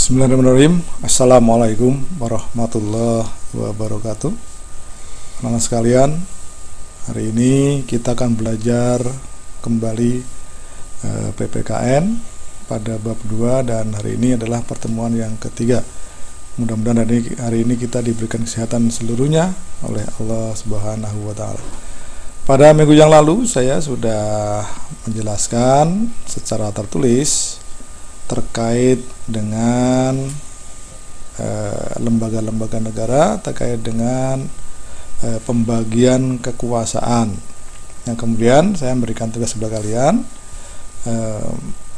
Bismillahirrahmanirrahim. Assalamualaikum warahmatullahi wabarakatuh. Anak-anak sekalian, hari ini kita akan belajar kembali PPKN pada bab 2 dan hari ini adalah pertemuan yang ketiga. Mudah-mudahan hari ini kita diberikan kesehatan seluruhnya oleh Allah Subhanahu wa taala. Pada minggu yang lalu saya sudah menjelaskan secara tertulis terkait dengan lembaga-lembaga negara, terkait dengan pembagian kekuasaan. Yang kemudian saya memberikan tugas kepada kalian,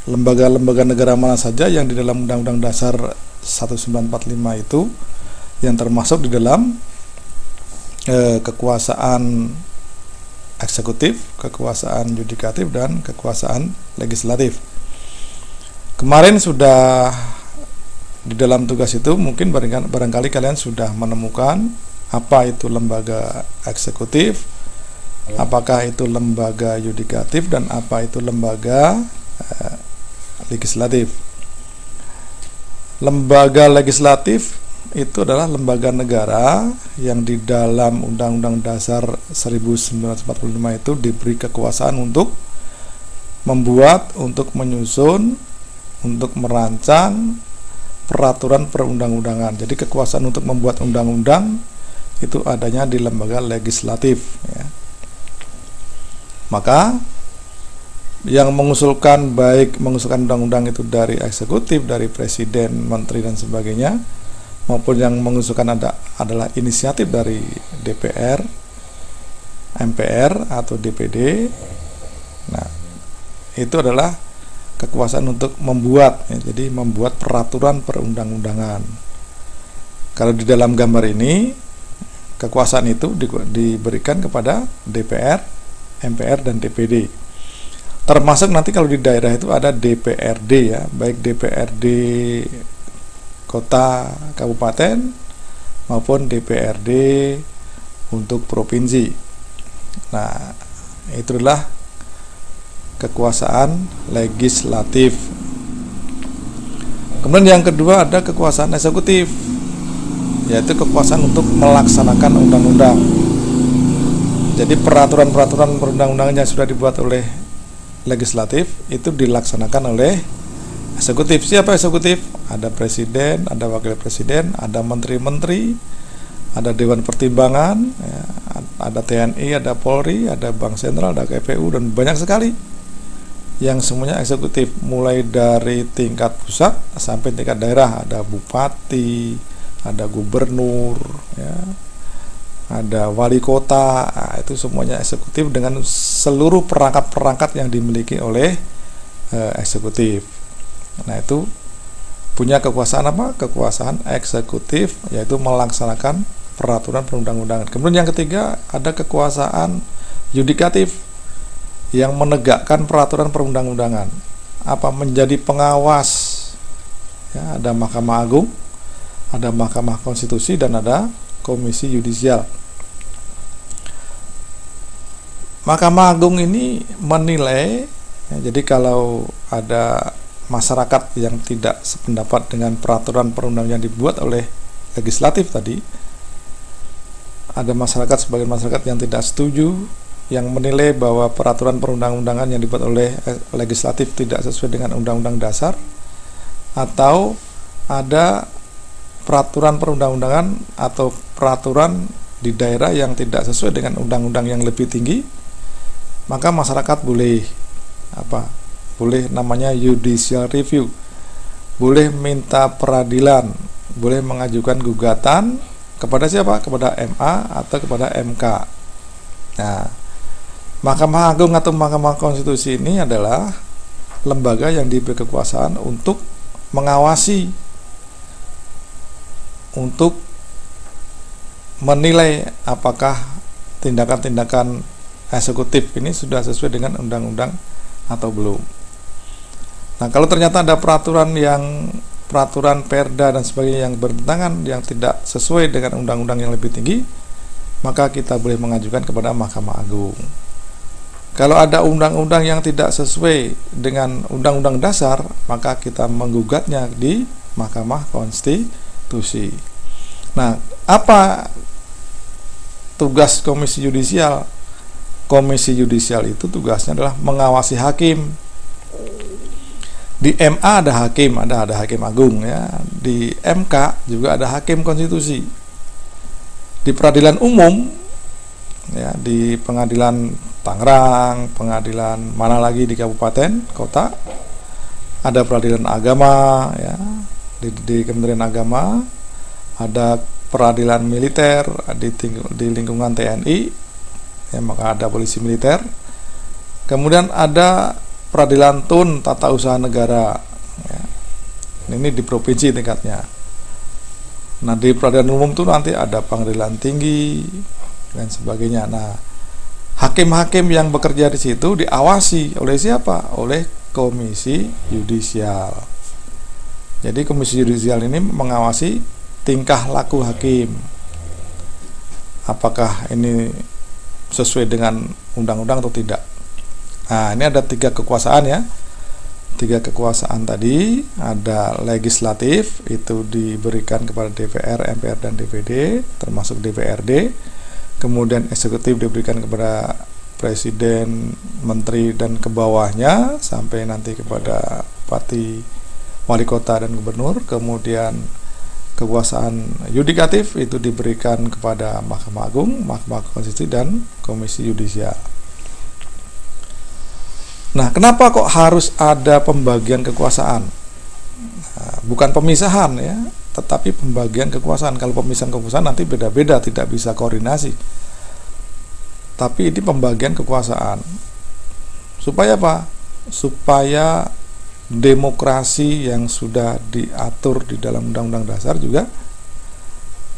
lembaga-lembaga negara mana saja yang di dalam Undang-Undang Dasar 1945 itu yang termasuk di dalam kekuasaan eksekutif, kekuasaan yudikatif, dan kekuasaan legislatif. Kemarin sudah di dalam tugas itu mungkin barangkali kalian sudah menemukan apa itu lembaga eksekutif, apakah itu lembaga yudikatif, dan apa itu lembaga legislatif. Lembaga legislatif itu adalah lembaga negara yang di dalam Undang-Undang Dasar 1945 itu diberi kekuasaan untuk membuat, untuk menyusun, untuk merancang peraturan perundang-undangan. Jadi kekuasaan untuk membuat undang-undang itu adanya di lembaga legislatif, ya. Maka yang mengusulkan, baik mengusulkan undang-undang itu dari eksekutif, dari presiden, menteri, dan sebagainya, maupun yang mengusulkan adalah inisiatif dari DPR, MPR, atau DPD. Nah, itu adalah kekuasaan untuk membuat, ya, jadi membuat peraturan perundang-undangan. Kalau di dalam gambar ini, kekuasaan itu diberikan kepada DPR, MPR, dan DPD. Termasuk nanti kalau di daerah itu ada DPRD, ya, baik DPRD kota, kabupaten, maupun DPRD untuk provinsi. Nah, itulah kekuasaan legislatif. Kemudian yang kedua ada kekuasaan eksekutif, yaitu kekuasaan untuk melaksanakan undang-undang. Jadi peraturan-peraturan perundang-undangan yang sudah dibuat oleh legislatif itu dilaksanakan oleh eksekutif. Siapa eksekutif? Ada presiden, ada wakil presiden, ada menteri-menteri, ada Dewan Pertimbangan, ya, ada TNI, ada Polri, ada Bank Sentral, ada KPU, dan banyak sekali yang semuanya eksekutif, mulai dari tingkat pusat sampai tingkat daerah. Ada bupati, ada gubernur, ya, ada wali kota. Nah, itu semuanya eksekutif dengan seluruh perangkat-perangkat yang dimiliki oleh eksekutif. Nah, itu punya kekuasaan apa? Kekuasaan eksekutif, yaitu melaksanakan peraturan perundang-undangan. Kemudian yang ketiga ada kekuasaan yudikatif yang menegakkan peraturan perundang-undangan, menjadi pengawas, ya, ada Mahkamah Agung, ada Mahkamah Konstitusi, dan ada Komisi Yudisial. Mahkamah Agung ini menilai, ya, jadi kalau ada masyarakat yang tidak sependapat dengan peraturan perundang-undangan yang dibuat oleh legislatif tadi, ada masyarakat, sebagian masyarakat yang tidak setuju, yang menilai bahwa peraturan perundang-undangan yang dibuat oleh legislatif tidak sesuai dengan Undang-Undang Dasar, atau ada peraturan perundang-undangan atau peraturan di daerah yang tidak sesuai dengan undang-undang yang lebih tinggi, maka masyarakat boleh boleh namanya judicial review, boleh minta peradilan, boleh mengajukan gugatan kepada siapa? Kepada MA atau kepada MK. Nah, Mahkamah Agung atau Mahkamah Konstitusi ini adalah lembaga yang diberi kekuasaan untuk mengawasi, untuk menilai apakah tindakan-tindakan eksekutif ini sudah sesuai dengan undang-undang atau belum. Nah, kalau ternyata ada peraturan perda dan sebagainya yang bertentangan, yang tidak sesuai dengan undang-undang yang lebih tinggi, maka kita boleh mengajukan kepada Mahkamah Agung. Kalau ada undang-undang yang tidak sesuai dengan Undang-Undang Dasar, maka kita menggugatnya di Mahkamah Konstitusi. Nah, apa tugas Komisi Yudisial? Komisi Yudisial itu tugasnya adalah mengawasi hakim. Di MA ada hakim, ada hakim agung ya. Di MK juga ada hakim konstitusi. Di peradilan umum ya, di pengadilan Tangerang, pengadilan mana lagi di kabupaten, kota, ada peradilan agama ya, di Kementerian Agama, ada peradilan militer di lingkungan TNI ya, maka ada polisi militer. Kemudian ada peradilan tun tata usaha negara ya. Ini di provinsi tingkatnya. Nah, di peradilan umum itu nanti ada pengadilan tinggi dan sebagainya. Nah, hakim-hakim yang bekerja di situ diawasi oleh siapa? Oleh Komisi Yudisial. Jadi Komisi Yudisial ini mengawasi tingkah laku hakim. Apakah ini sesuai dengan undang-undang atau tidak? Nah, ini ada 3 kekuasaan ya. 3 kekuasaan tadi, ada legislatif, itu diberikan kepada DPR, MPR, dan DPD, termasuk DPRD. Kemudian eksekutif diberikan kepada presiden, menteri, dan ke bawahnya, sampai nanti kepada bupati, wali kota, dan gubernur. Kemudian kekuasaan yudikatif itu diberikan kepada Mahkamah Agung, Mahkamah Konstitusi, dan Komisi Yudisial. Nah, kenapa kok harus ada pembagian kekuasaan? Nah, bukan pemisahan ya, tetapi pembagian kekuasaan. Kalau pemisahan kekuasaan nanti beda-beda, tidak bisa koordinasi. Tapi ini pembagian kekuasaan. Supaya apa? Supaya demokrasi yang sudah diatur di dalam Undang-Undang Dasar juga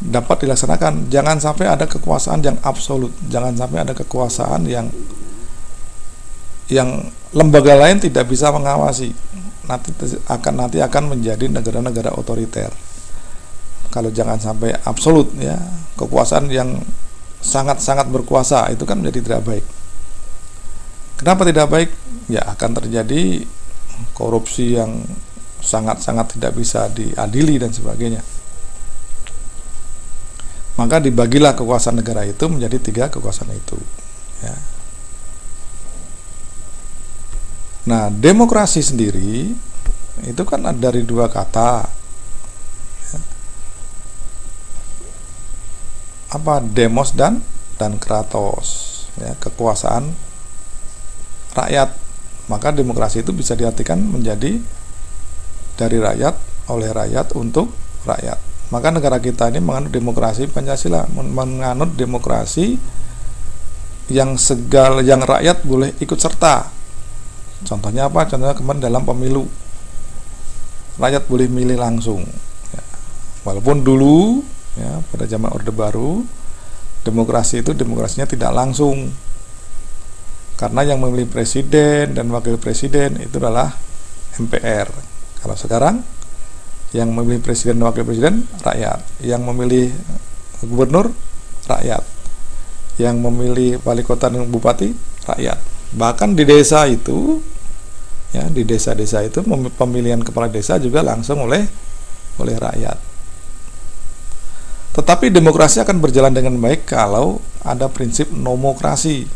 dapat dilaksanakan. Jangan sampai ada kekuasaan yang absolut, jangan sampai ada kekuasaan yang lembaga lain tidak bisa mengawasi. Nanti akan menjadi negara-negara otoriter. Kalau jangan sampai absolut ya, kekuasaan yang sangat-sangat berkuasa itu kan menjadi tidak baik. Kenapa tidak baik? Ya akan terjadi korupsi yang sangat-sangat tidak bisa diadili dan sebagainya. Maka dibagilah kekuasaan negara itu menjadi 3 kekuasaan itu ya. Nah, demokrasi sendiri itu kan dari 2 kata ya. Apa? Demos dan kratos ya, kekuasaan rakyat. Maka demokrasi itu bisa diartikan menjadi dari rakyat, oleh rakyat, untuk rakyat. Maka negara kita ini menganut demokrasi Pancasila, menganut demokrasi yang rakyat boleh ikut serta. Contohnya apa? Contohnya kemarin dalam pemilu, rakyat boleh milih langsung ya. Walaupun dulu ya, pada zaman Orde Baru, demokrasi itu demokrasinya tidak langsung, karena yang memilih presiden dan wakil presiden itu adalah MPR. Kalau sekarang yang memilih presiden dan wakil presiden rakyat, yang memilih gubernur rakyat, yang memilih wali kota dan bupati rakyat. Bahkan di desa itu ya, di desa-desa itu pemilihan kepala desa juga langsung oleh rakyat. Tetapi demokrasi akan berjalan dengan baik kalau ada prinsip nomokrasi.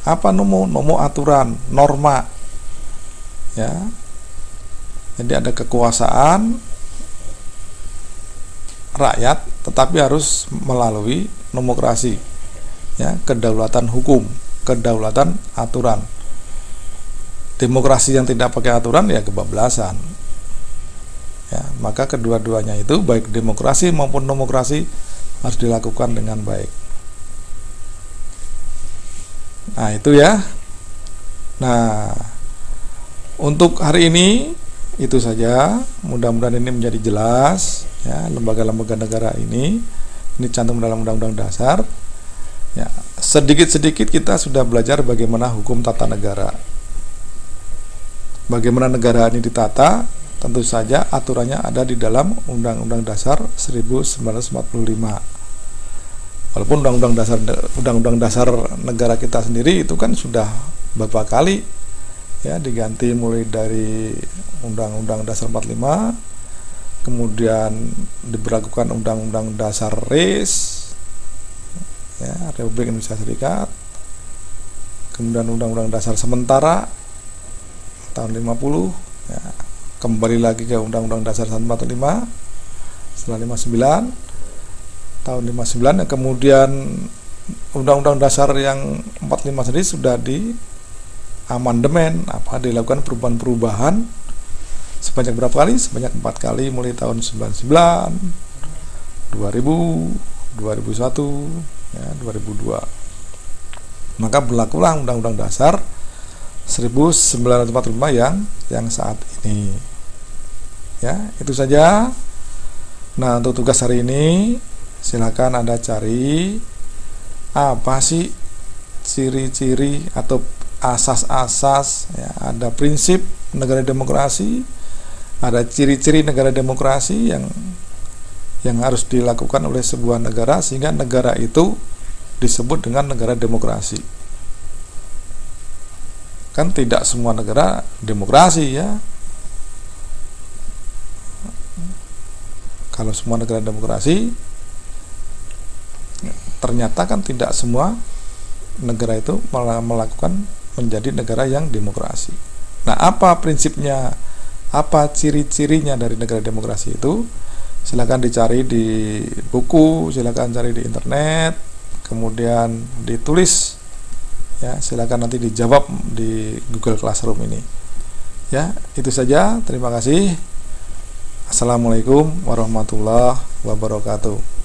Apa nomo aturan, norma ya. Jadi ada kekuasaan rakyat tetapi harus melalui nomokrasi ya, kedaulatan hukum, kedaulatan aturan. Demokrasi yang tidak pakai aturan ya kebablasan ya. Maka kedua-duanya itu, baik demokrasi maupun nomokrasi, harus dilakukan dengan baik. Nah itu ya. Nah untuk hari ini itu saja. Mudah-mudahan ini menjadi jelas ya, lembaga-lembaga negara ini cantum dalam Undang-Undang Dasar ya. Sedikit-sedikit kita sudah belajar bagaimana hukum tata negara, bagaimana negara ini ditata. Tentu saja aturannya ada di dalam Undang-Undang Dasar 1945. Walaupun Undang-Undang Dasar negara kita sendiri itu kan sudah beberapa kali ya diganti, mulai dari Undang-Undang Dasar 45, kemudian diberlakukan Undang-Undang Dasar RIS, ya, Republik Indonesia Serikat, kemudian Undang-Undang Dasar sementara tahun 50, ya, kembali lagi ke Undang-Undang Dasar 145 setelah 59 tahun 59, ya, kemudian Undang-Undang Dasar yang 45 sendiri sudah di amandemen, dilakukan perubahan-perubahan sebanyak berapa kali? Sebanyak 4 kali, mulai tahun 99, 2000, 2001, ya, 2002. Maka berlakulah Undang-Undang Dasar 1945 yang saat ini. Ya, itu saja. Nah, untuk tugas hari ini silakan Anda cari apa sih ciri-ciri atau asas-asas, ya, ada prinsip negara demokrasi, ada ciri-ciri negara demokrasi yang harus dilakukan oleh sebuah negara sehingga negara itu disebut dengan negara demokrasi. Kan tidak semua negara demokrasi, ya. Kalau semua negara demokrasi, ternyata kan tidak semua negara itu melakukan menjadi negara yang demokrasi. Nah, apa prinsipnya, apa ciri-cirinya dari negara demokrasi itu? Silakan dicari di buku, silakan cari di internet, kemudian ditulis, ya, silakan nanti dijawab di Google Classroom ini. Ya, itu saja. Terima kasih. Assalamualaikum warahmatullahi wabarakatuh.